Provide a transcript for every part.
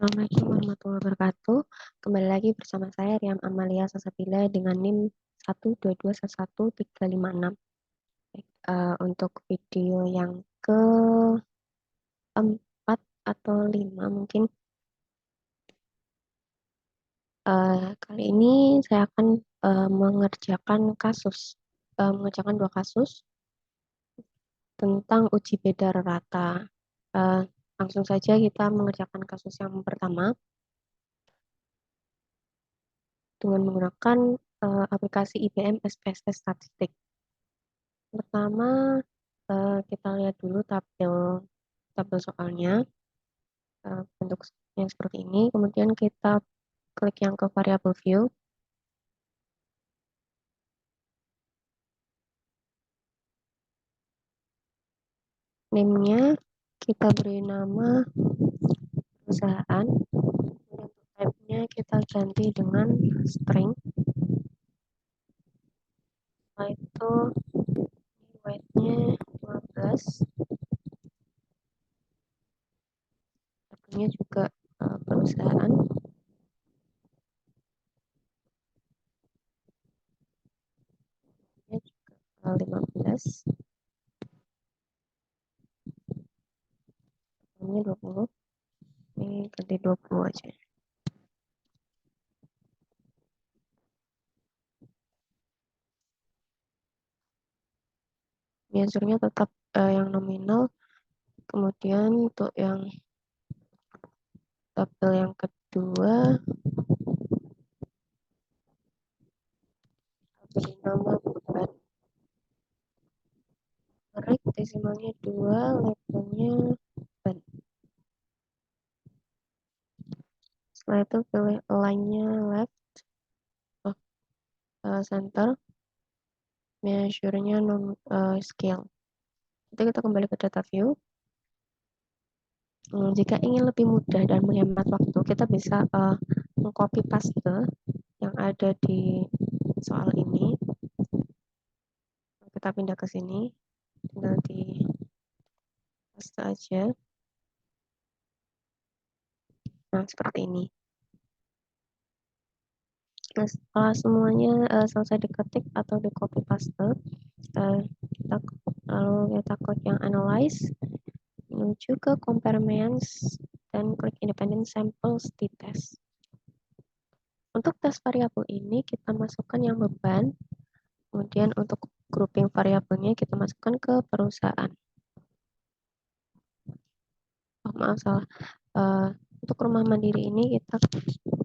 Assalamualaikum warahmatullahi wabarakatuh. Kembali lagi bersama saya Riam Amalia Sasabila dengan NIM 122111356. Untuk video yang keempat atau lima mungkin, kali ini saya akan mengerjakan dua kasus tentang uji beda rata. Eh, Langsung saja kita mengerjakan kasus yang pertama dengan menggunakan aplikasi IBM SPSS Statistik. Pertama, kita lihat dulu tabel tabel soalnya, bentuknya seperti ini. Kemudian kita klik yang ke variable view. Name-nya kita beri nama perusahaan. Untuk type-nya kita ganti dengan string. Setelah itu weight-nya 15. Tabelnya juga perusahaan. Nya juga 15. Ini 20. Ini ganti 20 aja. Measure-nya tetap yang nominal. Kemudian untuk yang tabel yang kedua, beri nama bukan merek, desimalnya 2, labelnya ban. Setelah itu pilih align-nya left, center, measure-nya non scale. Nanti kita kembali ke data view. Jika ingin lebih mudah dan menghemat waktu, kita bisa mengcopy paste yang ada di soal ini. Kita pindah ke sini, tinggal di paste aja. Nah, seperti ini. Nah, setelah semuanya selesai diketik atau di copy paste, kita lalu kita klik yang analyze, menuju ke compare means dan klik independent samples di test. Untuk tes variabel ini kita masukkan yang beban, kemudian untuk grouping variabelnya kita masukkan ke perusahaan. Oh, maaf salah. Untuk rumah mandiri ini kita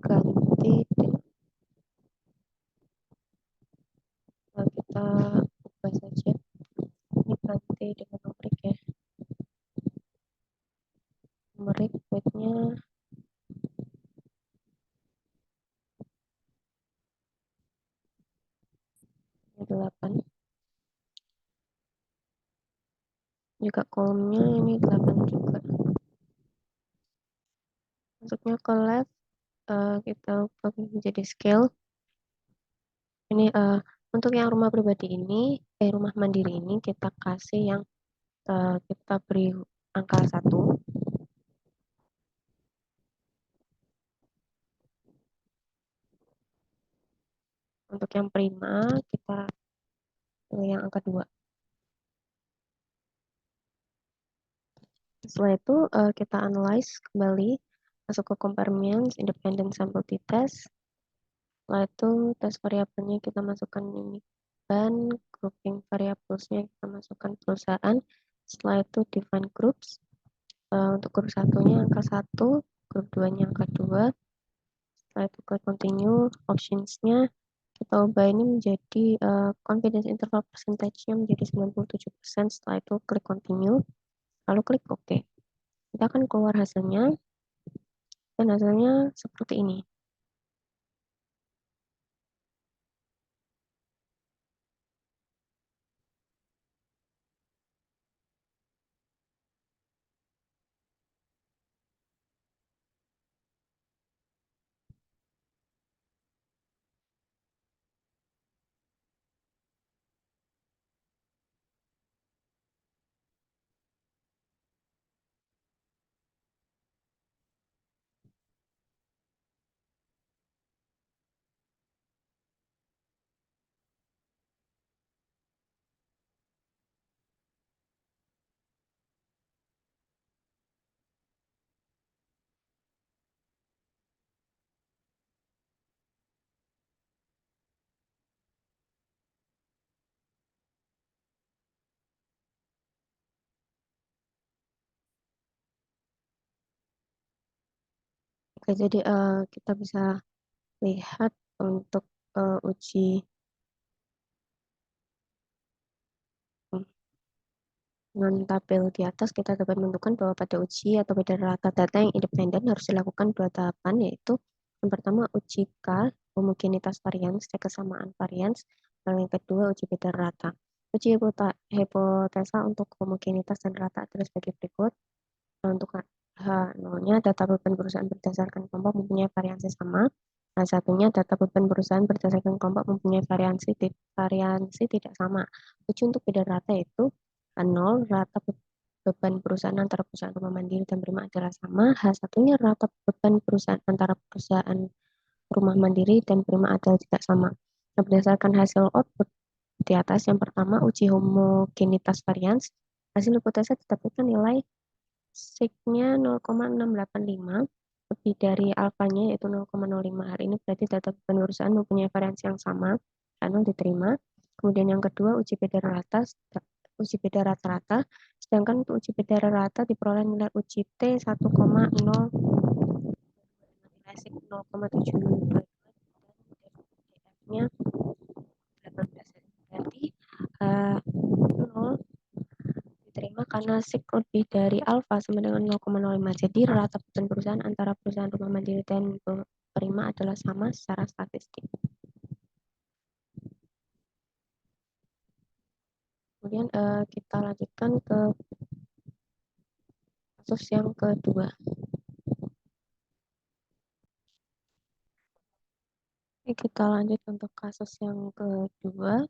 ganti kita ubah saja. Ini ganti dengan numerik ya. Numerik weight-nya 8. Juga kolomnya ini 8 juga. Masuknya ke left, kita ubah menjadi scale. Ini untuk yang rumah pribadi ini, rumah mandiri ini kita kasih yang kita beri angka 1. Untuk yang prima kita pilih yang angka 2. Setelah itu kita analyze kembali, masuk ke compare means, independent sample t-test. Setelah itu tes variabelnya kita masukkan ini dan grouping variablesnya kita masukkan perusahaan. Setelah itu define groups. Untuk grup satunya angka 1, grup 2-nya angka 2. Setelah itu klik continue, optionsnya kita ubah ini menjadi confidence interval percentage-nya menjadi 97%. Setelah itu klik continue, lalu klik OK. Kita akan keluar hasilnya, dan hasilnya seperti ini. Oke, jadi kita bisa lihat untuk uji dengan tabel di atas kita dapat menentukan bahwa pada uji atau pada rata data yang independen harus dilakukan dua tahapan, yaitu yang pertama uji K, homogenitas varians, cek kesamaan varians, dan yang kedua uji beda rata. Uji hipotesa untuk homogenitas dan rata adalah sebagai berikut. Untuk H0-nya data beban perusahaan berdasarkan kelompok mempunyai variansi sama. H1-nya data beban perusahaan berdasarkan kelompok mempunyai variansi tidak sama. Uji untuk beda rata itu H0 rata beban perusahaan antara perusahaan rumah mandiri dan prima adalah sama. H1-nya rata beban perusahaan antara perusahaan rumah mandiri dan prima adalah tidak sama. Nah, berdasarkan hasil output di atas, yang pertama uji homogenitas varians, hasil hipotesa didapatkan nilai sig-nya 0,685 lebih dari alfanya yaitu 0,05. Hal ini berarti data beban perusahaan mempunyai variansi yang sama, karena diterima. Kemudian yang kedua uji beda rata-rata, sedangkan untuk uji beda rata diperoleh nilai uji T 1,0, nilai sig 0,722 dan DF-nya 18. Berarti 0 diterima karena sig lebih dari alfa sama dengan 0,05. Jadi rata beban perusahaan antara perusahaan rumah mandiri dan prima adalah sama secara statistik. Kemudian kita lanjutkan ke kasus yang kedua. Kita lanjut untuk kasus yang kedua,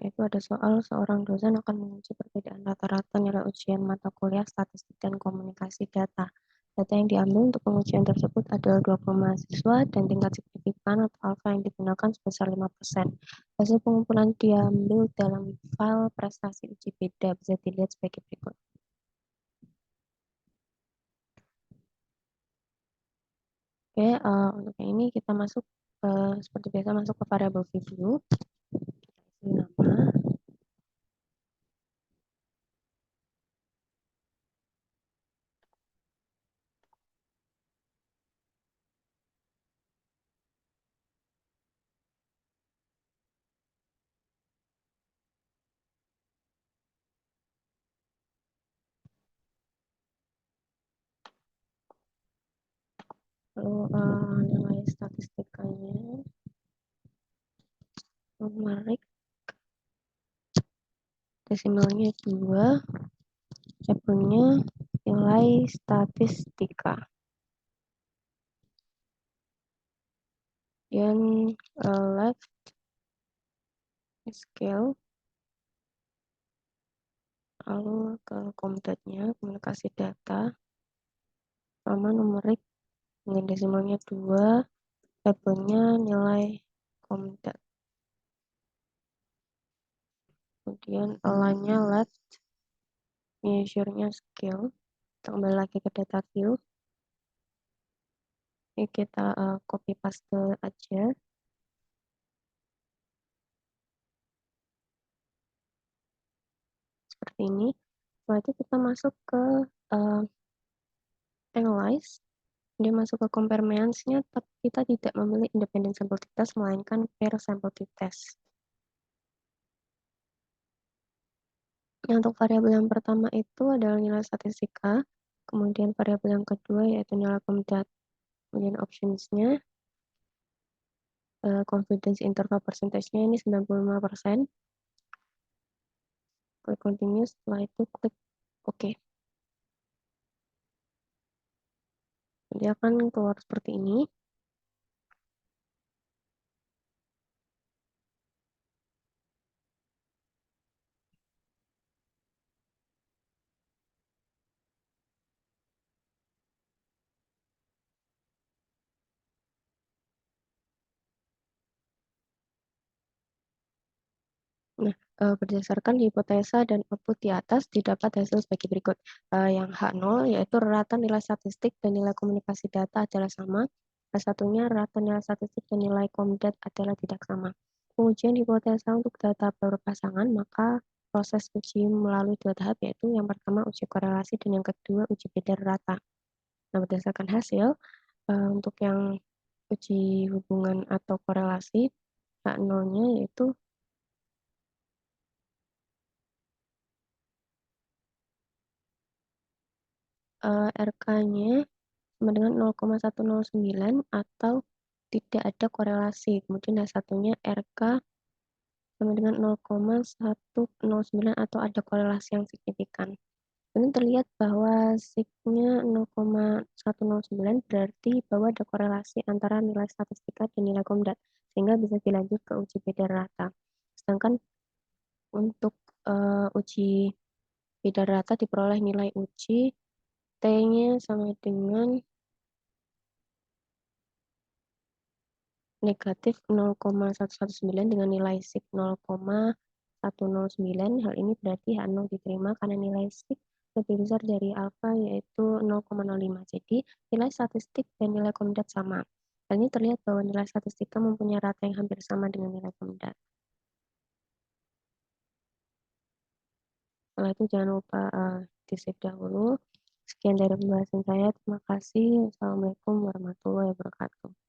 yaitu ada soal seorang dosen akan menguji perbedaan rata-rata nilai ujian mata kuliah statistik dan komunikasi data. Data yang diambil untuk pengujian tersebut adalah 20 mahasiswa dan tingkat signifikan atau alfa yang digunakan sebesar 5%. Hasil pengumpulan diambil dalam file prestasi uji beda, bisa dilihat sebagai berikut. Oke, untuk yang ini kita masuk seperti biasa masuk ke variable view. Kita isi nama. Lalu nilai statistikanya numerik desimalnya 2, tabelnya nilai statistika. Kemudian left scale, lalu ke komdatnya komunikasi data sama numerik dengan desimalnya 2, tabelnya nilai komdat. Kemudian align-nya left, measure-nya scale. Kita kembali lagi ke data view. Ini kita copy paste aja. Seperti ini. Setelah itu kita masuk ke analyze. Dia masuk ke compare means-nya, tapi kita tidak memilih independent sample t-test, melainkan pair sample t-test. Untuk variabel yang pertama itu adalah nilai statistika, kemudian variabel yang kedua yaitu nilai komdat, kemudian options-nya, confidence interval percentage-nya ini 95%. Klik continue, setelah itu klik OK. Dia akan keluar seperti ini. Nah, berdasarkan hipotesa dan output di atas, didapat hasil sebagai berikut. Yang H0 yaitu rata nilai statistik dan nilai komunikasi data adalah sama. H1-nya rata nilai statistik dan nilai komdat adalah tidak sama. Pengujian hipotesa untuk data berpasangan, maka proses uji melalui dua tahap, yaitu yang pertama uji korelasi dan yang kedua uji beda rata. Nah, berdasarkan hasil, Untuk yang uji hubungan atau korelasi, H0-nya yaitu RK-nya sama dengan 0,109 atau tidak ada korelasi. Kemudian yang satunya RK sama dengan 0,109 atau ada korelasi yang signifikan. Ini terlihat bahwa signya 0,109 berarti bahwa ada korelasi antara nilai statistika dan nilai komdat, sehingga bisa dilanjut ke uji beda rata. Sedangkan untuk uji beda rata diperoleh nilai uji T-nya sama dengan negatif 0,119 dengan nilai sig 0,109. Hal ini berarti H0 diterima karena nilai sig lebih besar dari alfa yaitu 0,05. Jadi nilai statistik dan nilai komdat sama. Hal ini terlihat bahwa nilai statistika mempunyai rata yang hampir sama dengan nilai komdat. Setelah itu jangan lupa di save dahulu. Sekian dari pembahasan saya. Terima kasih. Assalamualaikum warahmatullahi wabarakatuh.